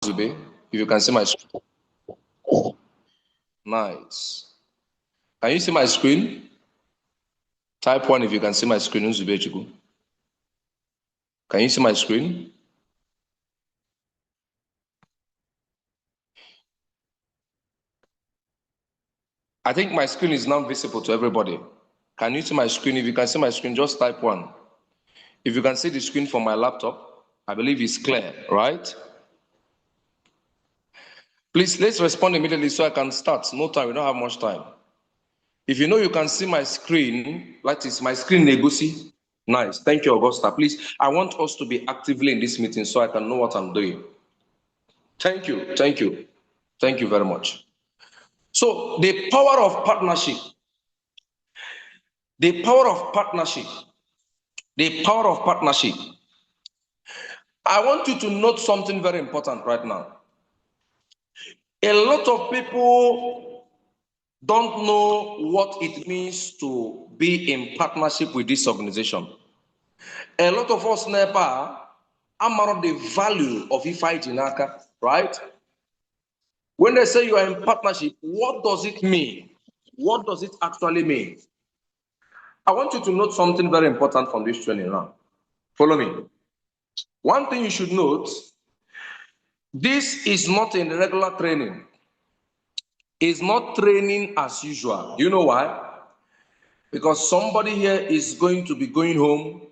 Zube, if you can see my screen. Nice. Can you see my screen? Type 1 if you can see my screen, Zube Chiku. Can you see my screen? I think my screen is now visible to everybody. Can you see my screen? If you can see my screen, just type 1. If you can see the screen from my laptop, I believe it's clear, right? Please, let's respond immediately so I can start. No time, we don't have much time. If you know you can see my screen, that is my screen, Negusi. Nice, thank you, Augusta. Please, I want us to be actively in this meeting so I can know what I'm doing. Thank you, thank you. Thank you very much. So, the power of partnership. The power of partnership. The power of partnership. I want you to note something very important right now. A lot of people don't know what it means to be in partnership with this organization. A lot of us never are the value of Ifai Jinaka, right? When they say you are in partnership, what does it mean? What does it actually mean? I want you to note something very important from this training now. Follow me. One thing you should note, this is not a regular training. It's not training as usual. You know why? Because somebody here is going to be going home.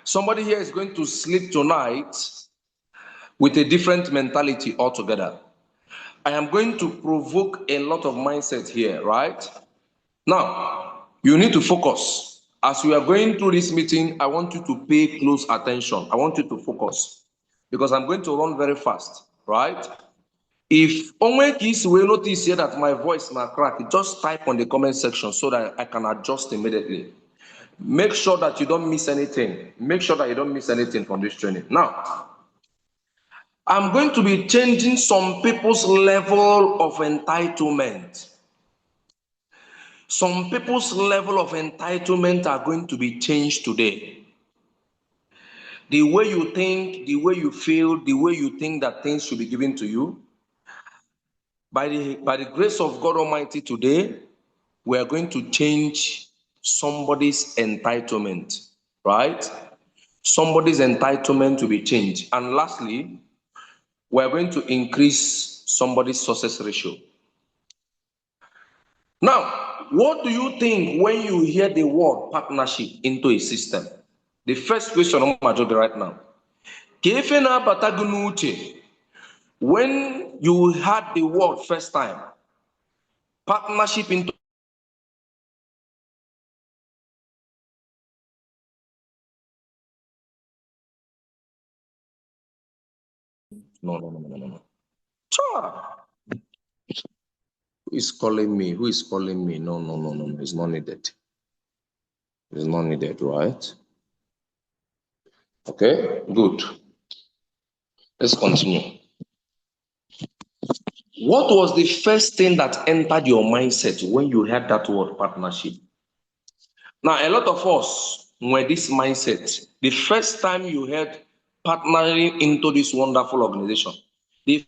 Somebody here is going to sleep tonight with a different mentality altogether. I am going to provoke a lot of mindset here, right? Now, you need to focus. As we are going through this meeting, I want you to pay close attention. I want you to focus because I'm going to run very fast, right? If only kids will notice here that my voice may crack, just type on the comment section so that I can adjust immediately. Make sure that you don't miss anything. Make sure that you don't miss anything from this training. Now, I'm going to be changing some people's level of entitlement. Some people's level of entitlement are going to be changed today. The way you think, the way you feel, the way you think that things should be given to you. By the grace of God Almighty today, we are going to change somebody's entitlement, right? Somebody's entitlement to be changed. And lastly, we are going to increase somebody's success ratio. Now, what do you think when you hear the word partnership into a system? The first question on my job right now. When you heard the word first time, partnership into no. Who is calling me? Who is calling me? No. It's not needed. It's not needed, right? Okay, good. Let's continue. What was the first thing that entered your mindset when you heard that word partnership? Now, a lot of us were this mindset. The first time you heard partnering into this wonderful organization, the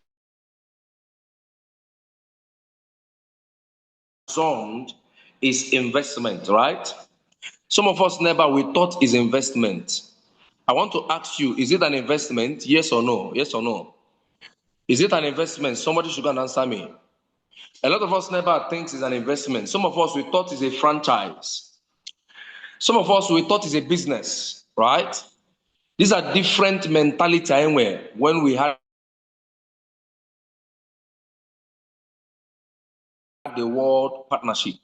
sound is investment, right? Some of us never, we thought is investment. I want to ask you, is it an investment? Yes or no? Yes or no? Is it an investment? Somebody should go and answer me. A lot of us never thinks it's an investment. Some of us, we thought it's a franchise. Some of us, we thought it's a business, right? These are different mentality anywhere when we have the word partnership.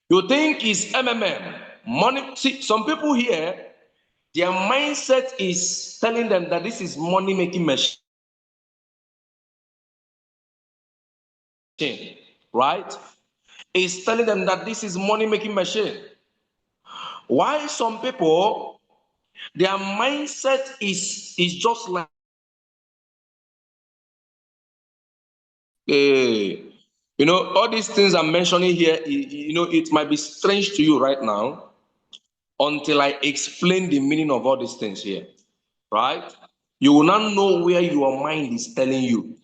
You think it's MMM, money. See, some people here, their mindset is telling them that this is money-making machine, right? It's telling them that this is money-making machine. Why some people, their mindset is just like, you know, all these things I'm mentioning here, you know, it might be strange to you right now until I explain the meaning of all these things here, right? You will not know where your mind is telling you.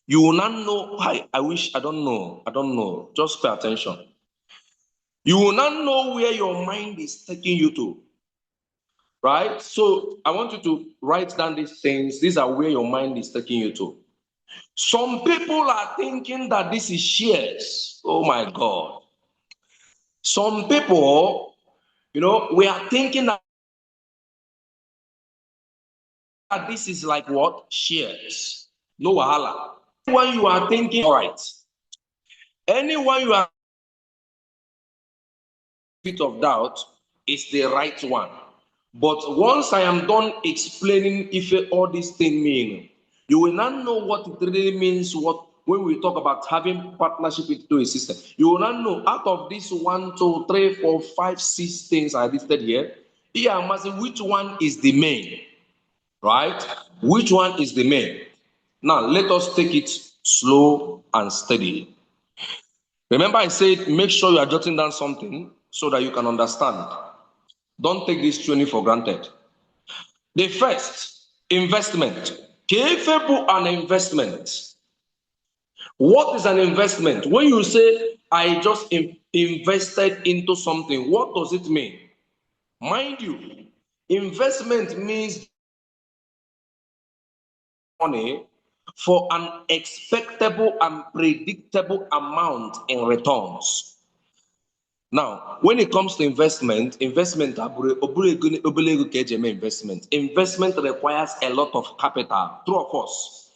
You will not know. I wish, I don't know. I don't know. Just pay attention. You will not know where your mind is taking you to. Right? So I want you to write down these things. These are where your mind is taking you to. Some people are thinking that this is shares. Oh my God. Some people, we are thinking that this is like what? Shares. No wahala. Anyone you are thinking, all right. Anyone you are bit of doubt is the right one. But once I am done explaining if all these things mean, you will not know what it really means. What when we talk about having partnership into a system, you will not know out of these 1, 2, 3, 4, 5, 6 things I listed here. Here I'm asking which one is the main, right? Which one is the main? Now let us take it slow and steady. Remember, I said make sure you are jotting down something so that you can understand. Don't take this training for granted. The first, investment. Capable an investment. What is an investment? When you say, I just invested into something, what does it mean? Mind you, investment means money for an expectable and predictable amount in returns. Now, when it comes to investment investment requires a lot of capital. True or false?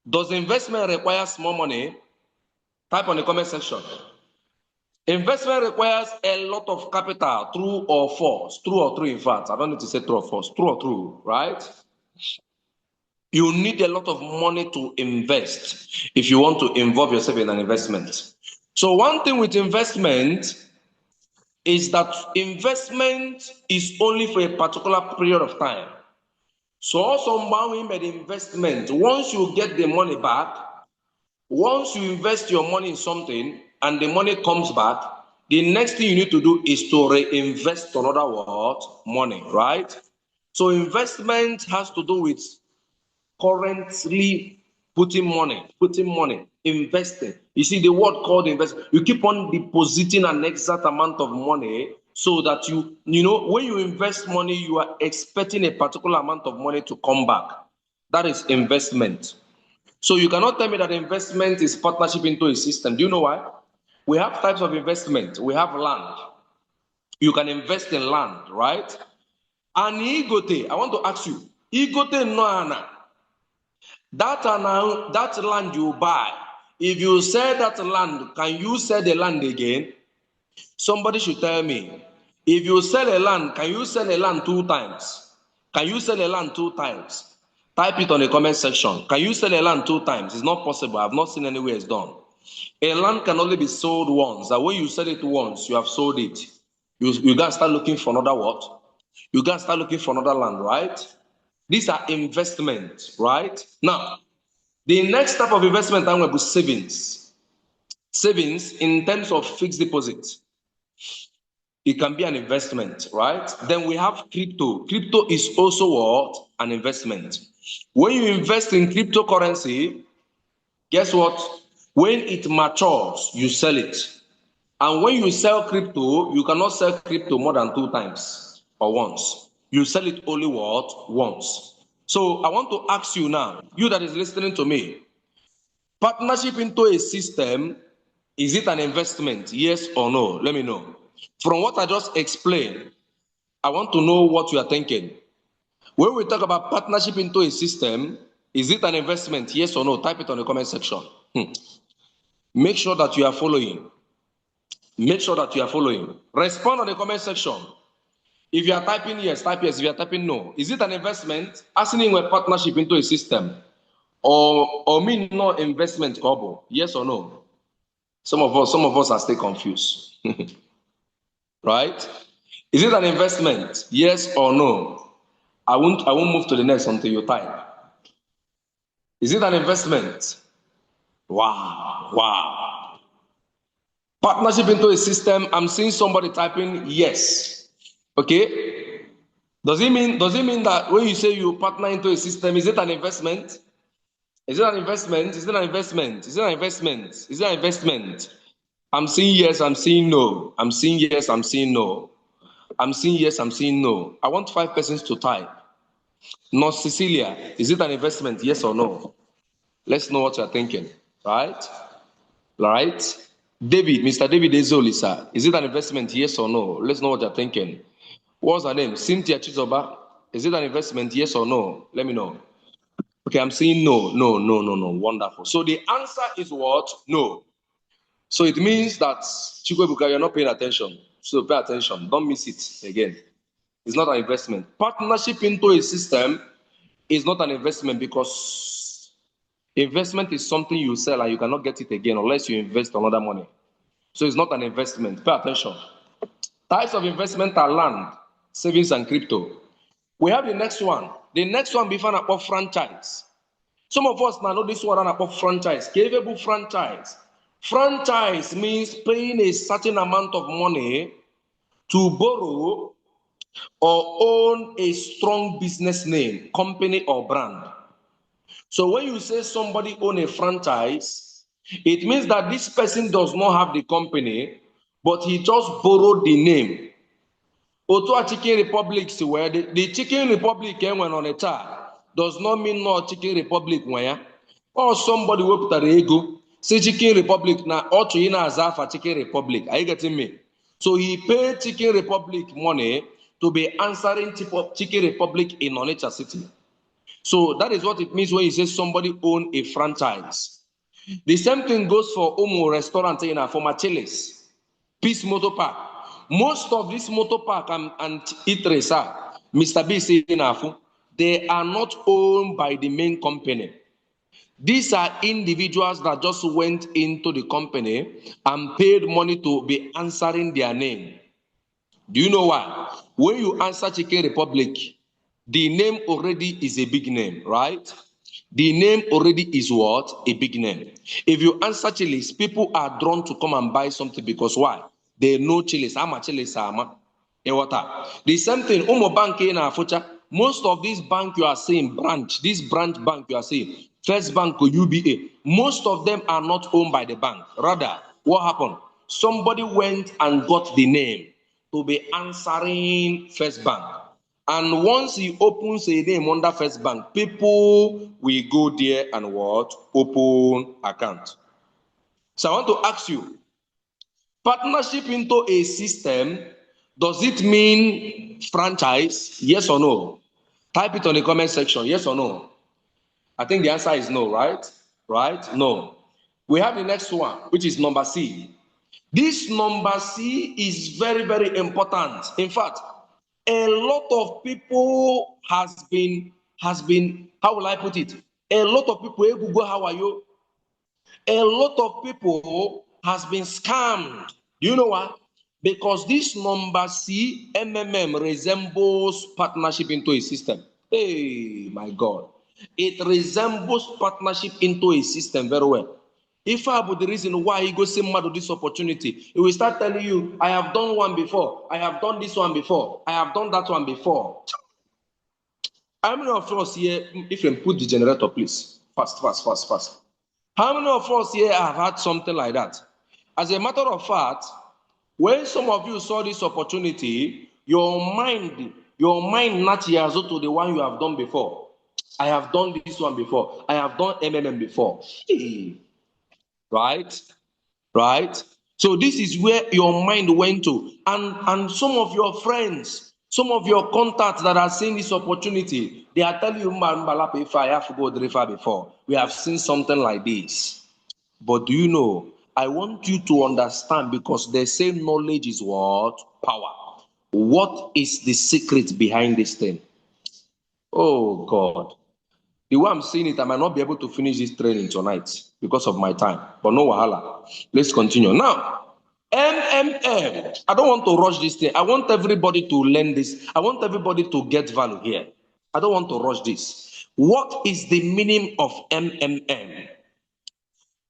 Does investment require small money? Type on the comment section. Investment requires a lot of capital. True or false? True or true, in fact. I don't need to say true or false. True or true, right? You need a lot of money to invest if you want to involve yourself in an investment. So one thing with investment is that investment is only for a particular period of time. So also when made investment, once you get the money back, once you invest your money in something and the money comes back, the next thing you need to do is to reinvest another what? Money, right? So investment has to do with currently putting money, investing. You see the word called invest. You keep on depositing an exact amount of money so that when you invest money, you are expecting a particular amount of money to come back. That is investment. So you cannot tell me that investment is partnership into a system. Do you know why? We have types of investment. We have land. You can invest in land, right? And igote, I want to ask you, igote no ana. That land you buy, if you sell that land, can you sell the land again? Somebody should tell me. If you sell a land, can you sell a land 2 times? Can you sell a land 2 times? Type it on the comment section. Can you sell a land 2 times? It's not possible. I've not seen anywhere it's done. A land can only be sold once. That when you sell it once, you have sold it. You got to start looking for another what? You got to start looking for another land, right? These are investments, right? Now, the next type of investment I'm going to be savings. Savings in terms of fixed deposits. It can be an investment, right? Then we have crypto. Crypto is also what? An investment. When you invest in cryptocurrency, guess what? When it matures, you sell it. And when you sell crypto, you cannot sell crypto more than 2 times or once. You sell it only what? Once. So I want to ask you now, you that is listening to me, partnership into a system, is it an investment? Yes or no? Let me know. From what I just explained, I want to know what you are thinking. When we talk about partnership into a system, is it an investment? Yes or no? Type it on the comment section. Make sure that you are following. Make sure that you are following. Respond on the comment section. If you are typing yes, type yes. If you are typing no, is it an investment? Asking a partnership into a system, or mean no investment, Kobo? Yes or no? Some of us are still confused. Right? Is it an investment? Yes or no? I won't move to the next until you type. Is it an investment? Wow. Partnership into a system. I'm seeing somebody typing yes. Okay. Does it mean that when you say you partner into a system, is it an investment? Is it an investment? Is it an investment? Is it an investment? Is it an investment? I'm seeing yes, I'm seeing no. I'm seeing yes, I'm seeing no. I'm seeing yes, I'm seeing no. I want 5 persons to type. North Cecilia, is it an investment? Yes or no? Let's know what you're thinking. Right? Right? David, Mr. David Ezolisa, is it an investment? Yes or no? Let's know what you're thinking. What's her name? Cynthia Chizoba, is it an investment? Yes or no? Let me know. Okay, I'm saying no, no, no, no, no. Wonderful. So the answer is what? No. So it means that Chikwebuka, you're not paying attention. So pay attention. Don't miss it again. It's not an investment. Partnership into a system is not an investment because investment is something you sell and you cannot get it again unless you invest another money. So it's not an investment. Pay attention. Types of investment are land, savings, and crypto. We have the next one. The next one before about franchise. Some of us now know this one about franchise. Capable franchise. Franchise means paying a certain amount of money to borrow or own a strong business name, company, or brand. So when you say somebody own a franchise, it means that this person does not have the company, but he just borrowed the name. Otu Chicken Republic si where the Chicken Republic went on a tar does not mean no Chicken Republic where or somebody wepụtara ego say Chicken Republic na otu ị na-aza afa Chicken Republic. Are you getting me? So he paid Chicken Republic money to be answering Chicken Republic in Onitsha City. So that is what it means when you say somebody own a franchise. The same thing goes for Omo restaurant in a former Chili's, Peace Motor Park. Most of this motor park and eateries are, Mr. B said in Afu, they are not owned by the main company. These are individuals that just went into the company and paid money to be answering their name. Do you know why? When you answer Chicken Republic, the name already is a big name, right? The name already is what? A big name. If you answer Chili's, people are drawn to come and buy something because why? They know Chili's. Ama Chili's ama. The same thing, Umo Bank in Afucha. Most of these bank you are seeing, this branch bank you are seeing, First Bank or UBA, most of them are not owned by the bank. Rather, what happened? Somebody went and got the name to be answering First Bank. And once he opens a name under First Bank, people will go there and what? Open account. So I want to ask you, partnership into a system, does it mean franchise? Yes or no? Type it on the comment section, yes or no? I think the answer is no, right? Right? No. We have the next one, which is number C. This number C is very, very important. In fact, a lot of people has been, how will I put it? A lot of people, hey Google, how are you? A lot of people has been scammed. Do you know why? Because this number C, MMM, resembles partnership into a system. Hey, my God. It resembles partnership into a system very well. If I have the reason why he goes mad with this opportunity, he will start telling you, I have done one before, I have done this one before, I have done that one before. How many of us here, if you put the generator, please, fast. How many of us here have had something like that? As a matter of fact, when some of you saw this opportunity, your mind natures to the one you have done before. I have done this one before. I have done MMM before. Right? Right? So this is where your mind went to. And some of your friends, some of your contacts that are seeing this opportunity, they are telling you, if I have to go Drifa before. We have seen something like this. But do you know, I want you to understand, because they say knowledge is what? Power. What is the secret behind this thing? Oh God. The way I'm seeing it, I might not be able to finish this training tonight because of my time. But no wahala. Let's continue. Now, MMM. I don't want to rush this thing. I want everybody to learn this. I want everybody to get value here. I don't want to rush this. What is the meaning of MMM?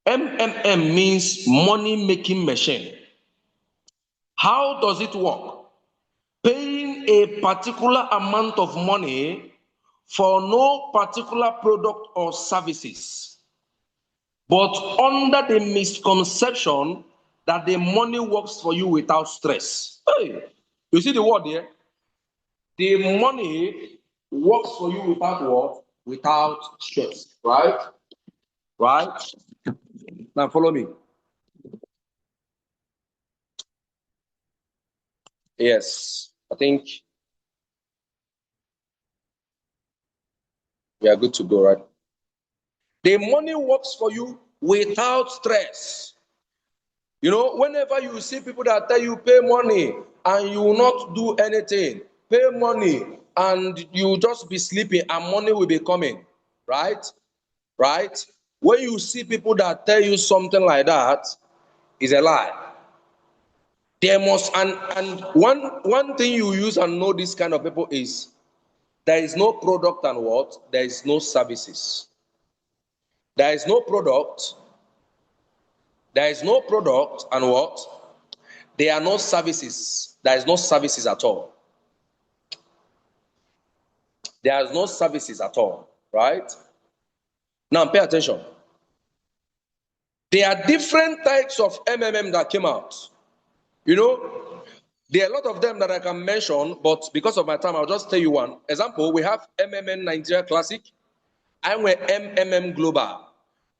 MMM means money making machine. How does it work? Paying a particular amount of money for no particular product or services, but under the misconception that the money works for you without stress. Hey, you see the word here? The money works for you without what? Without stress, right? Right? Now follow me. Yes, I think we are good to go, right? The money works for you without stress. You know, whenever you see people that tell you pay money and you will not do anything, pay money and you just be sleeping and money will be coming, right? Right? When you see people that tell you something like that, it's a lie. There must, and one thing you use and know this kind of people is there is no product and what? There is no services. There is no product. There is no product and what? There are no services. There is no services at all. There is no services at all, right? Now pay attention. There are different types of MMM that came out. You know, there are a lot of them that I can mention, but because of my time, I'll just tell you one. Example, we have MMM Nigeria Classic, and we're MMM Global.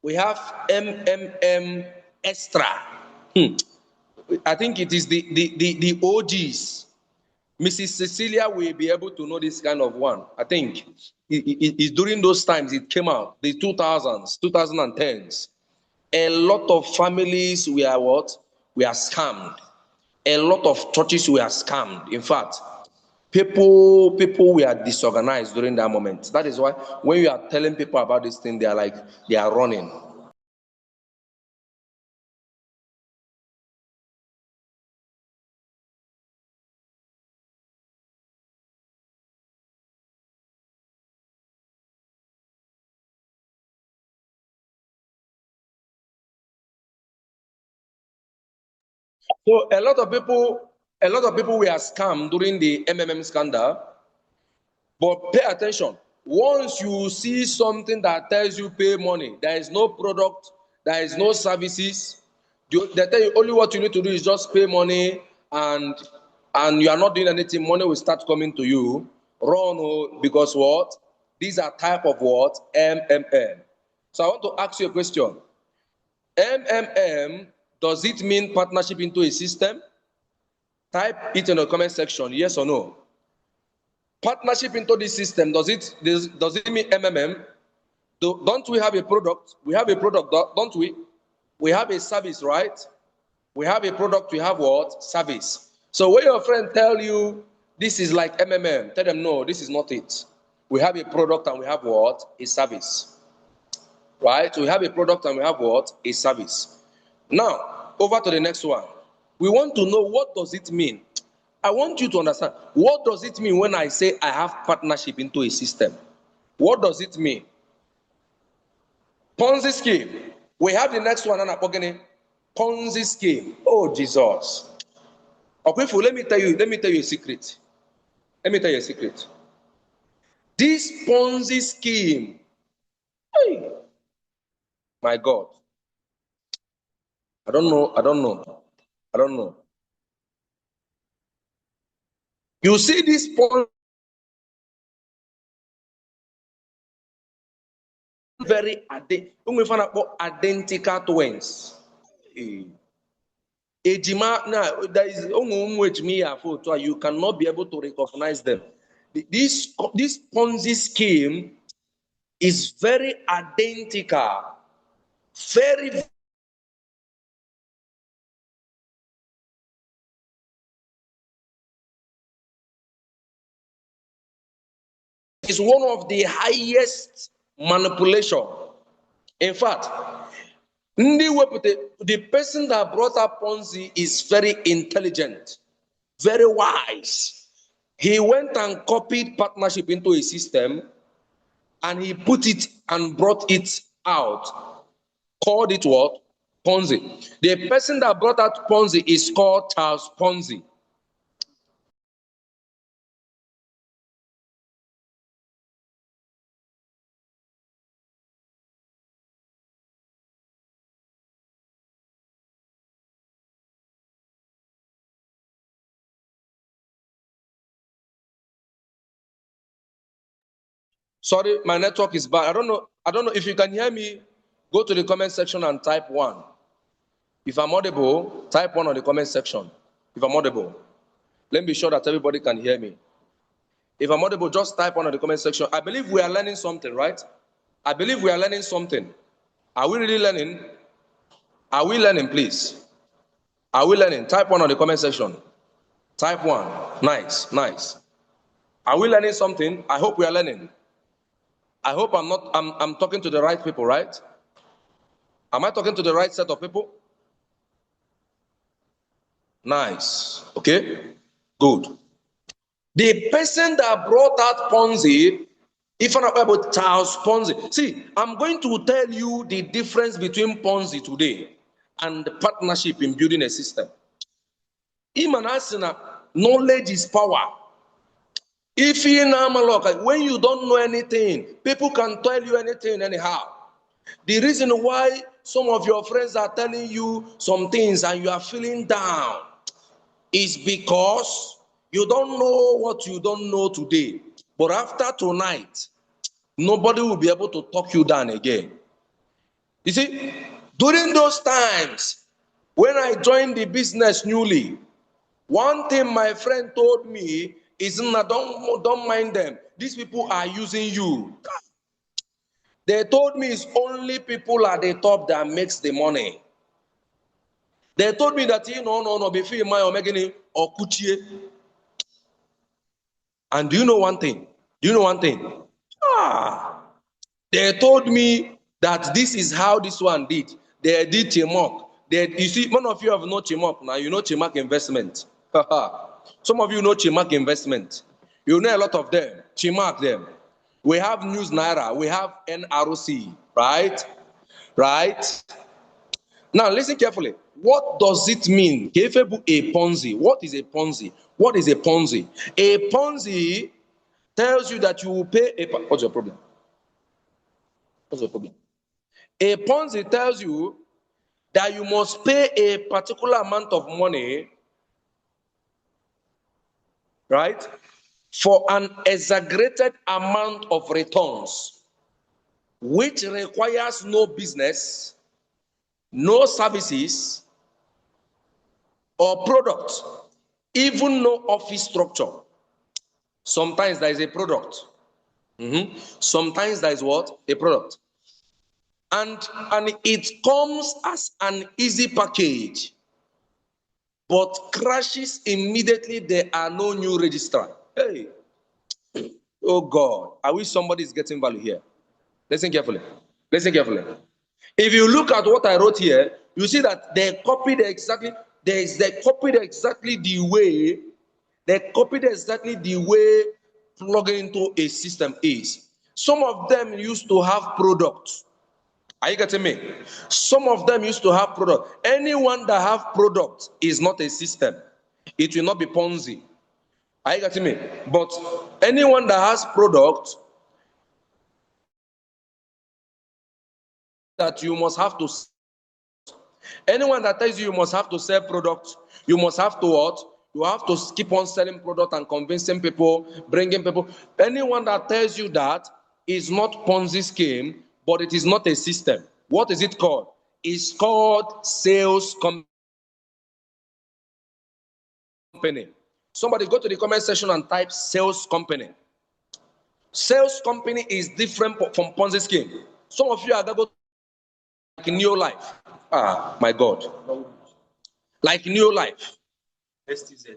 We have MMM Extra. I think it is the OGs. Mrs. Cecilia will be able to know this kind of one. I think it's during those times it came out, the 2000s, 2010s. A lot of families were what? We are scammed. A lot of churches were scammed. In fact, people were disorganized during that moment. That is why when you are telling people about this thing, they are like, they are running. So a lot of people were scammed during the MMM scandal. But pay attention. Once you see something that tells you pay money, there is no product, there is no services. They tell you only what you need to do is just pay money, and you are not doing anything. Money will start coming to you. Run, because what? These are type of what? MMM. So I want to ask you a question. MMM, does it mean partnership into a system? Type it in the comment section, yes or no. Partnership into this system, does it mean MMM? Don't we have a product? We have a product, don't we? We have a service, right? We have a product, we have what? Service. So when your friend tell you this is like MMM, tell them no, this is not it. We have a product and we have what? A service. Right? We have a product and we have what? A service. Now, over to the next one. We want to know, what does it mean? I want you to understand, what does it mean when I say I have partnership into a system? What does it mean? Ponzi scheme. We have the next one, Ponzi scheme. Oh, Jesus. Okay, let me tell you a secret. Let me tell you a secret. This Ponzi scheme, hey, my God. I don't know. You see this Ponzi, very identical twins. Ejima, now there is you cannot be able to recognize them. This Ponzi scheme is very identical, very. Is one of the highest manipulation. In fact, the person that brought up Ponzi is very intelligent, very wise. He went and copied partnership into a system and he put it and brought it out. Called it what? Ponzi. The person that brought out Ponzi is called Charles Ponzi. Sorry, my network is bad. I don't know if you can hear me. Go to the comment section and type 1. If I'm audible, type 1 on the comment section. If I'm audible, let me be sure that everybody can hear me. If I'm audible, just type 1 on the comment section. I believe we are learning something, right? I believe we are learning something. Are we really learning? Are we learning, please? Are we learning? Type 1 on the comment section. Type 1. Nice, nice. Are we learning something? I hope we are learning. I hope I'm talking to the right people, right? Am I talking to the right set of people? Nice. Okay. Good. The person that brought out Ponzi, if I'm about Charles Ponzi. See, I'm going to tell you the difference between Ponzi today and the partnership in building a system. Knowledge is power. If when you don't know anything, people can tell you anything anyhow. The reason why some of your friends are telling you some things and you are feeling down is because you don't know what you don't know today. But after tonight, nobody will be able to talk you down again. You see, during those times, when I joined the business newly, one thing my friend told me is, don't mind them. These people are using you. They told me it's only people at the top that makes the money. They told me that, no, before my omegini or kuchie. And do you know one thing? They told me that this is how this one did. They did Chimok. You see, none of you have no Chimok now. You know Chimak investment. Some of you know Chimak investment. You know a lot of them. Chimak them. We have News Naira. We have NROC. Right? Right? Now listen carefully. What does it mean? A Ponzi. What is a Ponzi? What is a Ponzi? A Ponzi tells you that you will pay a... What's your problem? What's the problem? A Ponzi tells you that you must pay a particular amount of money, right, for an exaggerated amount of returns, which requires no business, no services, or product, even no office structure. Sometimes there is a product. Sometimes there is what? A product. And it comes as an easy package, but crashes immediately. There are no new registrar. Hey, oh God, I wish somebody is getting value here. Listen carefully. Listen carefully. If you look at what I wrote here, you see that they copied exactly. They copied exactly the way. They copied exactly the way plugging into a system is. Some of them used to have products. Are you getting me? Some of them used to have product. Anyone that have product is not a system. It will not be Ponzi. Are you getting me? But anyone that has product, that you must have to. Anyone that tells you must have to sell product, you must have to what? You have to keep on selling product and convincing people, bringing people. Anyone that tells you that is not Ponzi scheme, but it is not a system. What is it called? It's called sales company. Somebody go to the comment section and type sales company. Sales company is different from Ponzi scheme. Some of you are going to go like New Life. Ah, my God. Like New Life. STZ.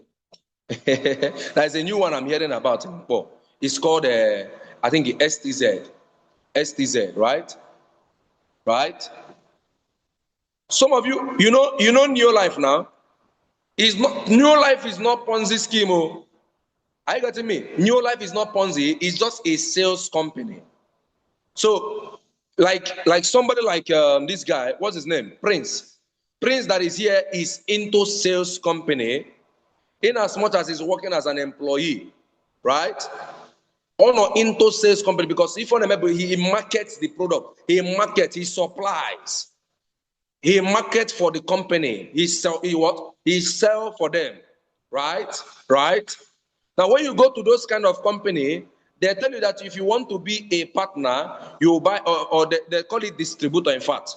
There's a new one I'm hearing about. It's called, I think, STZ. STZ, right? Right? Some of you, you know New Life now. Is not New Life is not Ponzi scheme. Oh. Are you getting me? New Life is not Ponzi. It's just a sales company. So, like somebody like this guy, what's his name? Prince. Prince that is here is into sales company, in as much as he's working as an employee, right? Or not into sales company, because if you remember, he markets the product, he supplies. He market for the company. He sell for them. Right? Right? Now, when you go to those kind of company, They tell you that if you want to be a partner, you buy, or they call it distributor, in fact.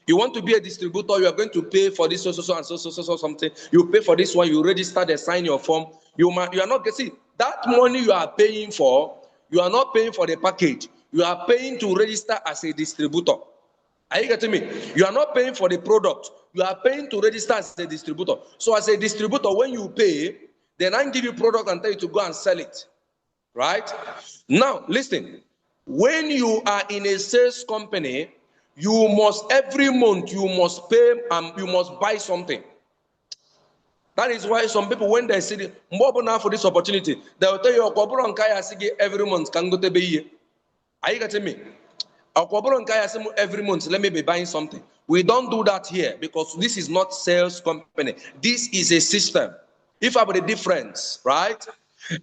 You want to be a distributor, you are going to pay for this, so, and so, something. You pay for this one, you register, they sign your form. You are not getting that money you are paying for, you are not paying for the package. You are paying to register as a distributor. Are you getting me? You are not paying for the product. You are paying to register as a distributor. So as a distributor, when you pay, they then give you product and tell you to go and sell it. Right? Now, listen. When you are in a sales company, you must, every month, you must pay and you must buy something. That is why some people, when they see more now for this opportunity, they will tell you, every month, can go to be. Are you getting me? Every month, let me be buying something. We don't do that here because this is not sales company. This is a system. If I have the difference, right?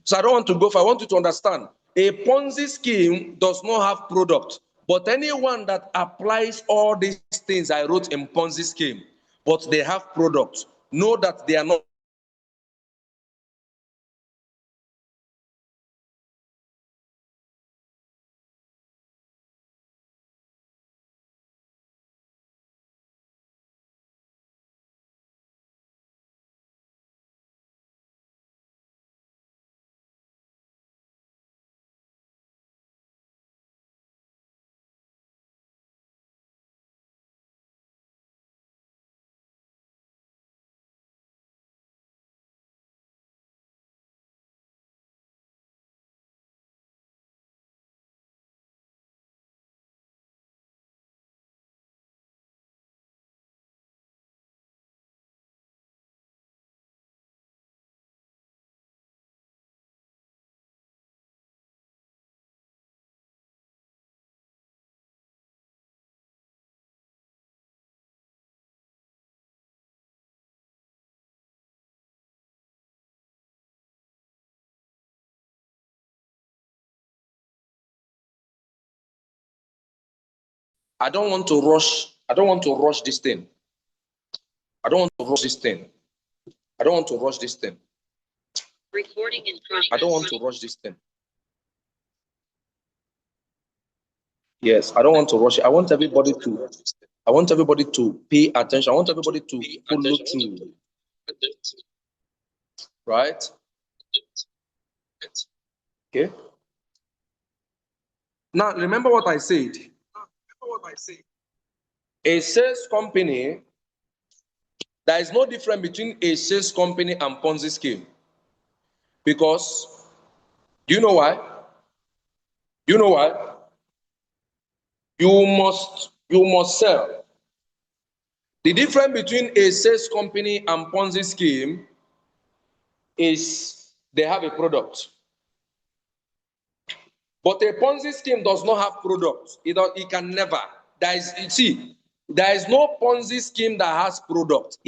So I don't want to go for, I want you to understand. A Ponzi scheme does not have product, but anyone that applies all these things I wrote in Ponzi scheme, but they have products, know that they are not. I don't want to rush. I don't want to rush this thing. I don't want to rush this thing. I don't want to rush this thing. Recording in progress. I don't want to rush this thing. Yes, I don't want to rush it. I want everybody to pay attention. I want everybody to follow through. Right? Okay. Now remember what I said. A sales company, there is no difference between a sales company and Ponzi scheme. Because do you know why? Do you know why? You must sell. The difference between a sales company and Ponzi scheme is they have a product. But a Ponzi scheme does not have product. It can never. There is no Ponzi scheme that has product.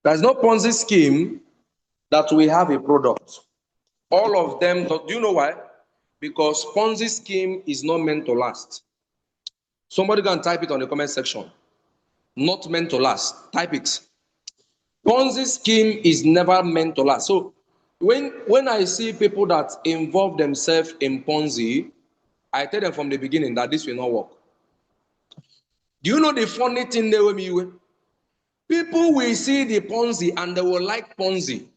There's no Ponzi scheme that we have a product. All of them, do you know why? Because Ponzi scheme is not meant to last. Somebody can type it on the comment section. Not meant to last. Type it. Ponzi scheme is never meant to last. So when I see people that involve themselves in Ponzi, I tell them from the beginning that this will not work. Do you know the funny thing they will? People will see the Ponzi and they will like Ponzi.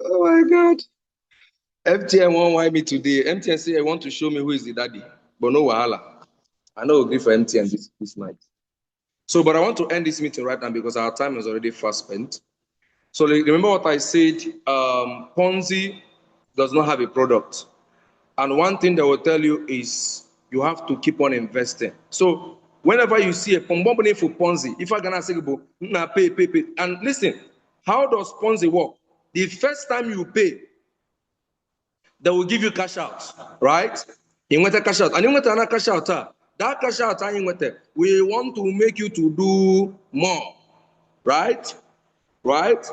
Oh my God. MTN won't want me today. MTN say I want to show me who is the daddy. But no wahala. I know we'll agree for MTN this night. So, but I want to end this meeting right now because our time is already fast spent. So remember what I said, Ponzi does not have a product. And one thing they will tell you is you have to keep on investing. So whenever you see a company for Ponzi, if I'm gonna say, nah, pay. And listen, how does Ponzi work? The first time you pay, they will give you cash out, right? You want a cash out, and you want another cash out. That cash out, we want to make you to do more, right? Right?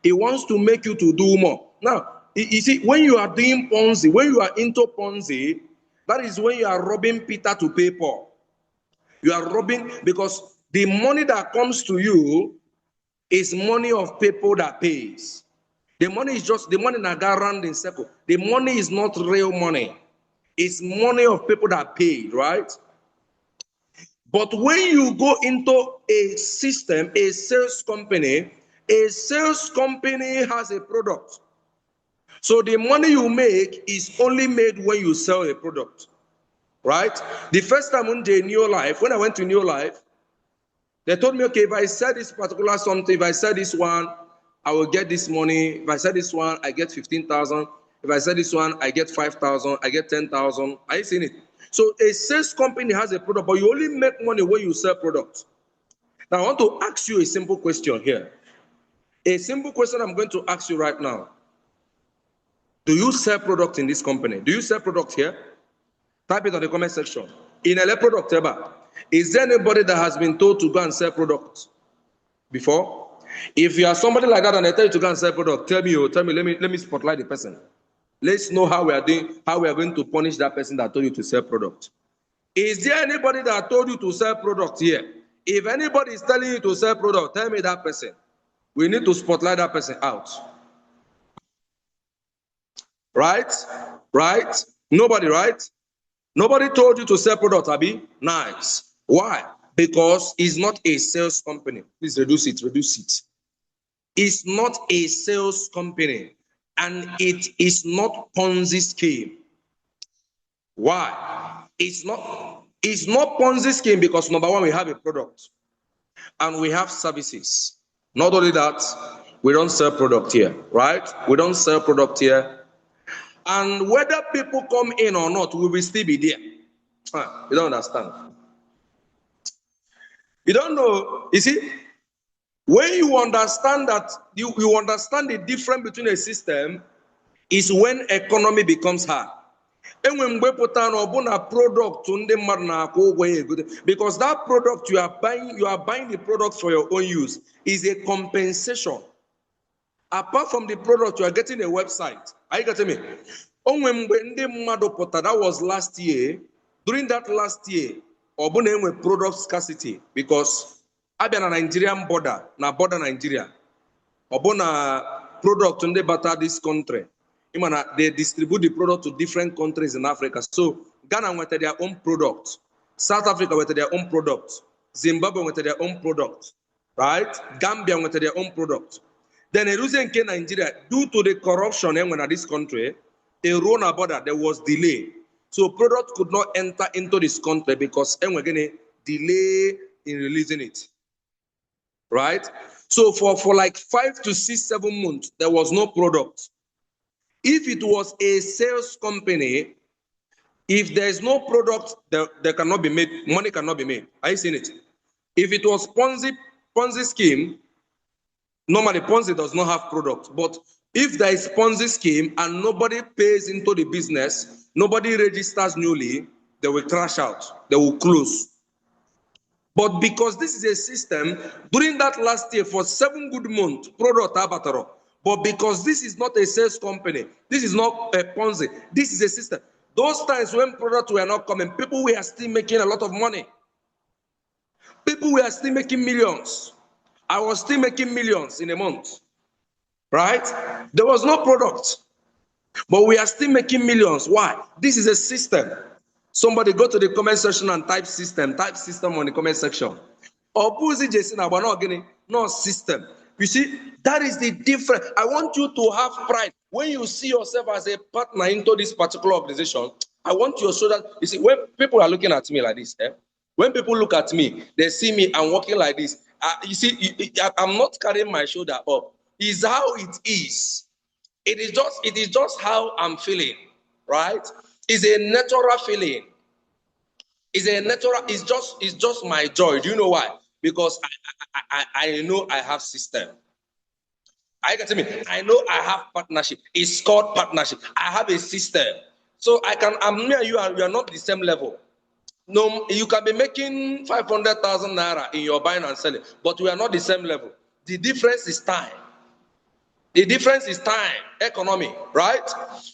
It wants to make you to do more. Now, you see, when you are doing Ponzi, when you are into Ponzi, that is when you are robbing Peter to pay Paul. You are robbing because the money that comes to you is money of people that pays. The money is just the money that got around in circle. The money is not real money. It's money of people that paid, right? But when you go into a system, a sales company has a product. So the money you make is only made when you sell a product, right? The first time in New Life, when I went to New Life, they told me, okay, if I sell this particular something, if I sell this one, I will get this money. If I sell this one, I get 15,000. If I sell this one, I get 5,000. I get 10,000. Are you seeing it? So a sales company has a product, but you only make money when you sell products. Now I want to ask you a simple question here. A simple question I'm going to ask you right now. Do you sell product in this company? Do you sell product here? Type it on the comment section. In a product, is there anybody that has been told to go and sell products before? If you are somebody like that and they tell you to go and sell product, tell me, let me spotlight the person. Let's know how we are going to punish that person that told you to sell product. Is there anybody that told you to sell product here? If anybody is telling you to sell product, tell me that person. We need to spotlight that person out. Right? Right? Nobody, right? Nobody told you to sell product, Abi? Nice. Why? Because it's not a sales company. Please reduce it. It's not a sales company. And it is not Ponzi scheme. Why? It's not Ponzi scheme because number one, we have a product and we have services. Not only that, we don't sell product here, right? We don't sell product here. And whether people come in or not, we will still be there. You don't understand. You don't know. You see, when you understand that, you understand the difference between a system is when economy becomes hard. And when we put on a product because that product you are buying the product for your own use is a compensation. Apart from the product, you are getting a website. Are you getting me? That was last year. During that last year, with product scarcity because Abia na Nigerian border, Nigeria. Obona product on the butter this country. They distribute the product to different countries in Africa. So Ghana went to their own product, South Africa went to their own product, Zimbabwe went to their own product, right? Gambia went to their own product. Then a reason came Nigeria due to the corruption when this country, a Rona border there was delay, so product could not enter into this country because we're gonna delay in releasing it, right? So for like 5 to 6, 7 months there was no product. If it was a sales company, if there is no product, there cannot be made, money cannot be made. Are you seeing it? If it was Ponzi scheme, normally Ponzi does not have product. But if there is Ponzi scheme and nobody pays into the business, nobody registers newly, they will crash out, they will close. But because this is a system, during that last year for 7 good months, product abataro. But because this is not a sales company, this is not a Ponzi, this is a system. Those times when products were not coming, people were still making a lot of money. People were still making millions. I was still making millions in a month, right? There was no product, but we are still making millions. Why? This is a system. Somebody go to the comment section and type system on the comment section. Or Pussy Jason, no system. You see, that is the difference. I want you to have pride. When you see yourself as a partner into this particular organization, I want you to show that. You see, when people are looking at me like this, when people look at me, they see me, I'm walking like this. You see, I'm not carrying my shoulder up. It's how it is. It is just how I'm feeling, right? It's a natural feeling. It's just my joy. Do you know why? Because I know I have system. I get to me. I know I have partnership. It's called partnership. I have a system. So I'm near you and we are not the same level. No, you can be making 500,000 naira in your buying and selling, but we are not the same level. The difference is time. The difference is time, economy, right?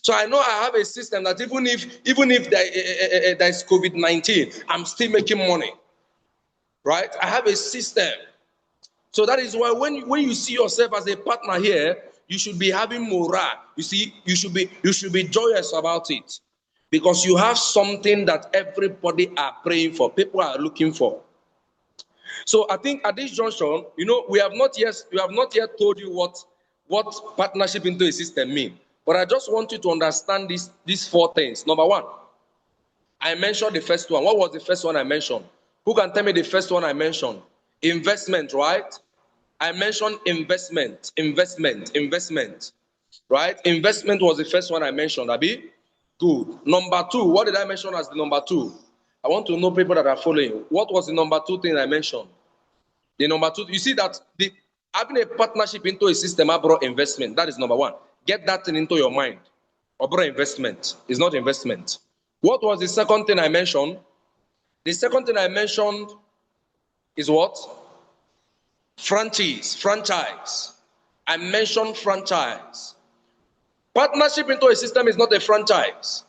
So I know I have a system that even if there is COVID-19, I'm still making money, right? I have a system. So that is why when you see yourself as a partner here, you should be having morale. You see, you should be joyous about it, because you have something that everybody are praying for, people are looking for. So I think at this junction, we have not yet told you what partnership into a system mean. But I just want you to understand these four things. Number one, I mentioned the first one. What was the first one I mentioned? Who can tell me the first one I mentioned? Investment, right? I mentioned investment, right? Investment was the first one I mentioned, Abi. Good. Number two, what did I mention as the number two? I want to know people that are following. What was the number two thing I mentioned? The number two, you see that having a partnership into a system abroad investment, that is number one. Get that thing into your mind. Abroad investment is not investment. What was the second thing I mentioned? The second thing I mentioned is what? Franchise. I mentioned franchise. Partnership into a system is not a franchise.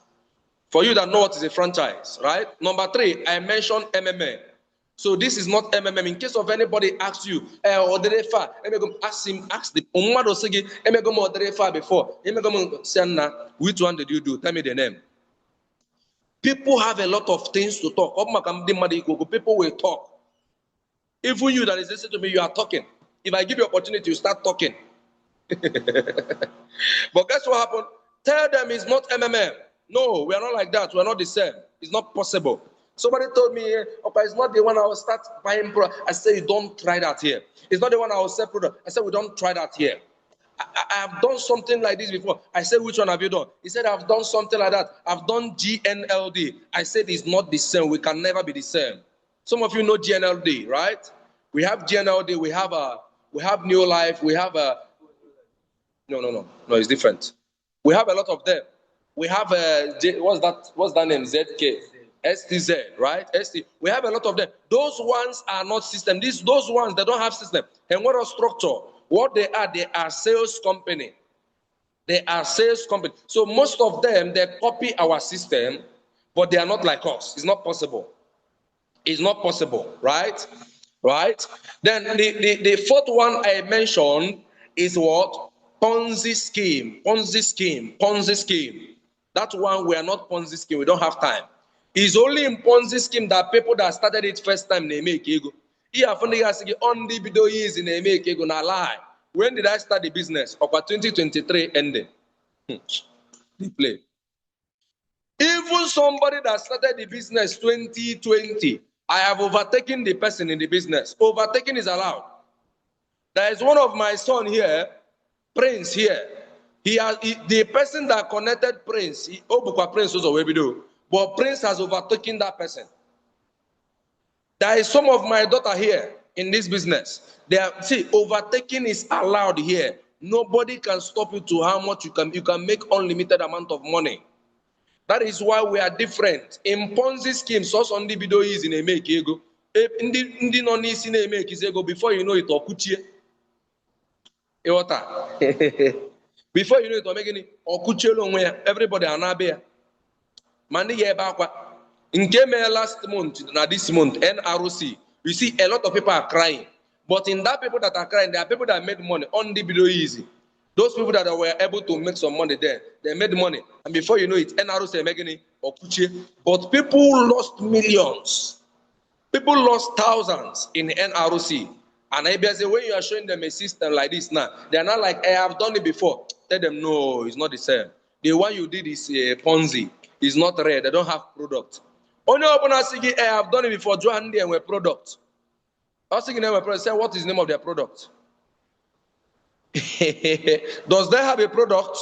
For you that know what is a franchise, right? Number three, I mentioned MMA. So this is not MMM. In case of anybody asks you, ask the before. Which one did you do? Tell me the name. People have a lot of things to talk. People will talk. Even you that is listening to me, you are talking. If I give you opportunity, you start talking. But guess what happened? Tell them it's not MMM. No, we are not like that. We are not the same. It's not possible. Somebody told me, okay, it's not the one I will start buying product. I said, you don't try that here. It's not the one I will sell product. I said, we don't try that here. I have done something like this before. I said, which one have you done? He said, I've done something like that. I've done GNLD. I said, it's not the same. We can never be the same. Some of you know GNLD, right? We have GNLD. We have New Life. We have a... No, it's different. We have a lot of them. We have what's that name? ZK. STZ, right? ST. We have a lot of them. Those ones are not system. Those ones, they don't have system. And what are structure? What they are sales company. They are sales company. So most of them, they copy our system, but they are not like us. It's not possible. It's not possible, right? Right? Then the fourth one I mentioned is what? Ponzi scheme. That one, we are not Ponzi scheme. We don't have time. It's only in Ponzi scheme that people that started it first time they make ego. Only video is in a make ego na lie. When did I start the business? About 2023 ending. They play. Even somebody that started the business 2020, I have overtaken the person in the business. Overtaking is allowed. There is one of my son here, Prince here. The person that connected Prince, Prince was a do. But Prince has overtaken that person. There is some of my daughter here in this business. Overtaking is allowed here. Nobody can stop you to how much you can make unlimited amount of money. That is why we are different. In Ponzi schemes, so on the video is in a make ego. Indi no ni si na make is ego before you know it okuchie. Before you know it okuchie lo nwe ya. Everybody anabe. Mani yeba kwa. In last month, now this month, NROC, you see a lot of people are crying. But in that people that are crying, there are people that made money on the video easy. Those people that were able to make some money there, they made money. And before you know it, NROC making it or Kuchi. But people lost millions. People lost thousands in NROC. And maybe I say, when you are showing them a system like this now, they are not like, hey, I've done it before. Tell them, no, it's not the same. The one you did is Ponzi. It's not rare. They don't have product. Only open us say, hey, I've done it before. Join them with product. I was thinking, say, what is the name of their product? Does they have a product?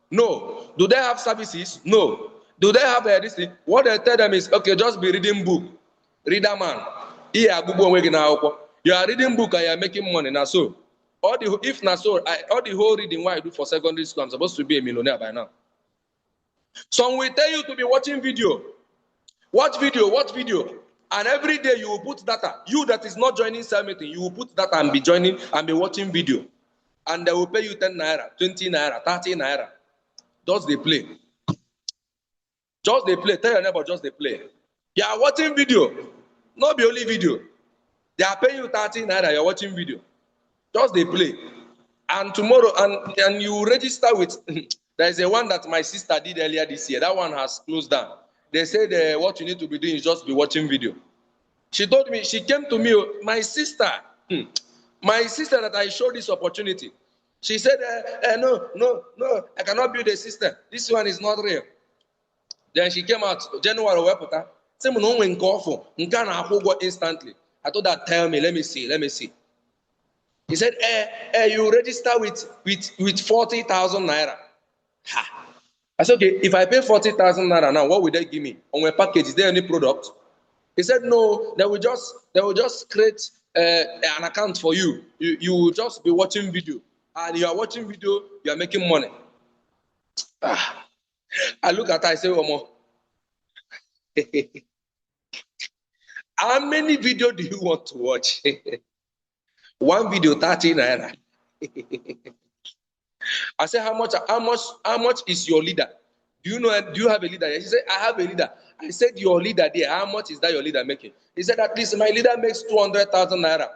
No. Do they have services? No. Do they have this thing? What they tell them is, okay, just be reading book. Reader man. You are reading book and you are making money. Now so, all the whole reading what I do for secondary school, I'm supposed to be a millionaire by now. Some will tell you to be watching video. Watch video. And every day you will put data. You that is not joining cell meeting, you will put data and be joining and be watching video. And they will pay you 10 naira, 20 naira, 30 naira. Just they play. Just they play. Tell your neighbor, just they play. You are watching video. Not be only video. They are paying you 30 naira, you're watching video. Just they play. And tomorrow, and you register with, there is a one that my sister did earlier this year. That one has closed down. They said what you need to be doing is just be watching video. She told me, she came to me, my sister that I showed this opportunity. She said, no, I cannot build a system. This one is not real. Then she came out, January, instantly. I told her, tell me, let me see. He said, you register with 40,000 naira. Ha. I said, okay, if I pay 40,000 naira now, what will they give me? On my package, is there any product? He said, no, they will just create an account for you. You will just be watching video. And you are watching video, you are making money. I look at her, I say, Omo, how many videos do you want to watch? One video, 30 naira. I said, how much is your leader? Do you have a leader? He said, I have a leader. I said, your leader there, how much is that your leader making? He said, at least my leader makes 200,000 naira.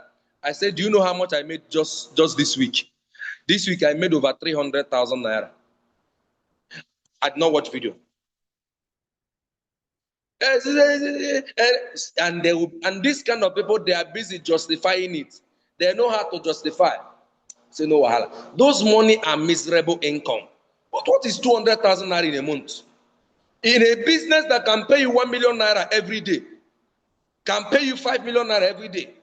I said, do you know how much I made just this week? This week I made over 300,000 naira. I did not watch video. And this kind of people, they are busy justifying it. They know how to justify. Say no wahala. Those money are miserable income. But what is 200,000 naira in a month? In a business that can pay you 1 million naira every day, can pay you 5 million naira every day.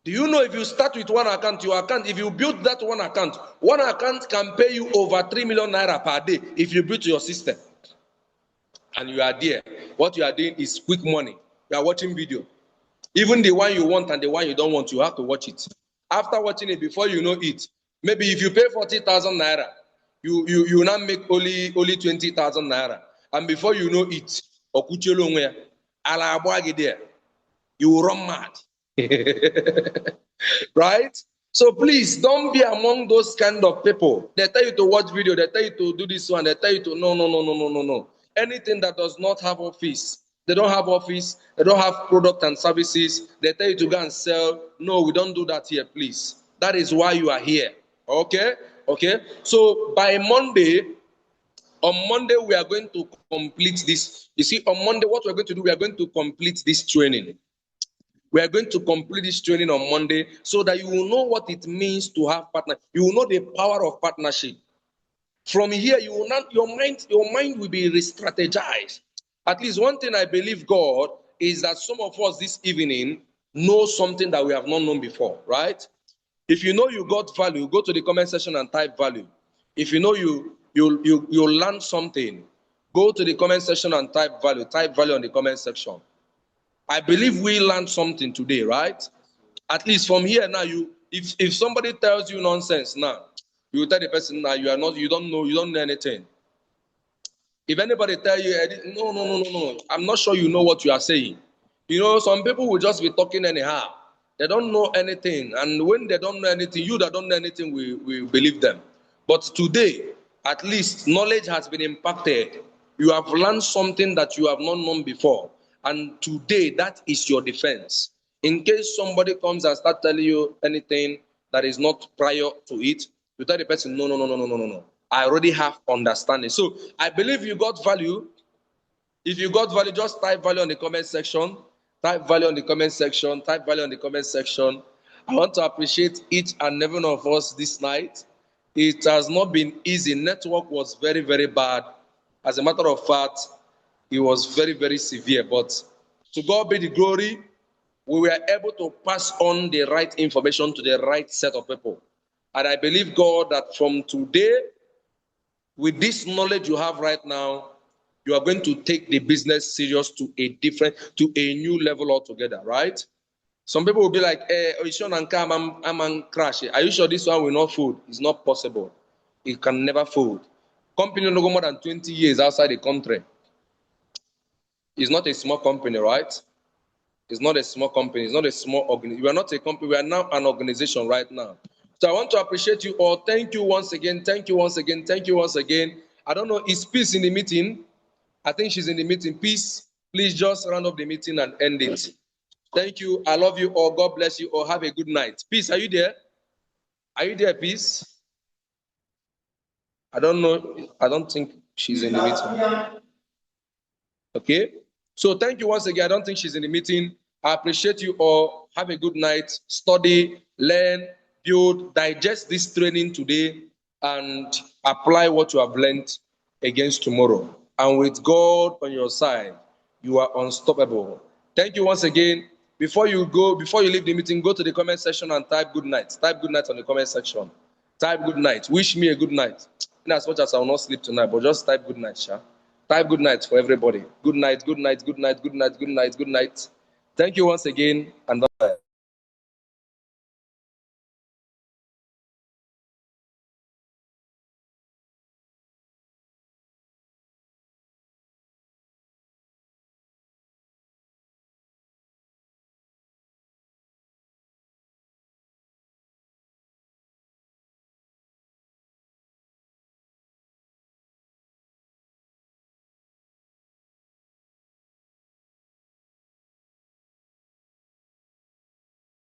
Do you know if you start with one account, your account, if you build that one account can pay you over 3 million naira per day if you build your system. And you are there. What you are doing is quick money. You are watching video. Even the one you want and the one you don't want, you have to watch it. After watching it, before you know it, maybe if you pay 40,000 naira, you now make only 20,000 naira. And before you know it, you will run mad. Right? So please don't be among those kind of people. They tell you to watch video, they tell you to do this one, they tell you to no. Anything that does not have office, they don't have office, they don't have product and services, they tell you to go and sell. No, we don't do that here, please. That is why you are here. Okay? So by Monday, on Monday, we are going to complete this. You see, on Monday, what we're going to do, we are going to complete this training. We are going to complete this training on Monday so that you will know what it means to have partnership. You will know the power of partnership. From here, you will not, your mind will be re-strategized. At least one thing I believe, God, is that some of us this evening know something that we have not known before, right? If you know you got value, go to the comment section and type value. If you know you learn something, go to the comment section and type value. Type value on the comment section. I believe we learned something today, right? At least from here now, if somebody tells you nonsense now, you tell the person now you don't know anything. If anybody tell you no, I'm not sure you know what you are saying. You know, some people will just be talking anyhow. They don't know anything, and when they don't know anything, you that don't know anything will believe them. But today, at least knowledge has been impacted. You have learned something that you have not known before. And today, that is your defense. In case somebody comes and start telling you anything that is not prior to it, you tell the person, no. I already have understanding. So I believe you got value. If you got value, just type value on the comment section. Type value on the comment section. Type value on the comment section. I want to appreciate each and every one of us this night. It has not been easy. Network was very, very bad. As a matter of fact, it was very, very severe. But to God be the glory, we were able to pass on the right information to the right set of people. And I believe, God, that from today, with this knowledge you have right now, you are going to take the business serious to a new level altogether, right? Some people will be like, I'm crash. Are you sure this one will not fold? It's not possible. It can never fold. Company no go more than 20 years outside the country. It's not a small company, right? It's not a small company. It's not a small organization. We are not a company. We are now an organization right now. So I want to appreciate you all. Thank you once again. Thank you once again. Thank you once again. I don't know, is Peace in the meeting? I think she's in the meeting. Peace, please just round up the meeting and end it. Thank you. I love you all. God bless you all. Have a good night. Peace, are you there? Are you there, Peace? I don't know. I don't think she's in the meeting. Okay. So thank you once again. I don't think she's in the meeting. I appreciate you all. Have a good night. Study, learn, build, digest this training today, and apply what you have learned against tomorrow. And with God on your side, you are unstoppable. Thank you once again. Before you leave the meeting, go to the comment section and type good night. Type good night on the comment section. Type good night. Wish me a good night. In as much as I will not sleep tonight, but just type good night, Sha. Type good night for everybody. Good night, good night, good night, good night, good night, good night. Thank you once again, and bye.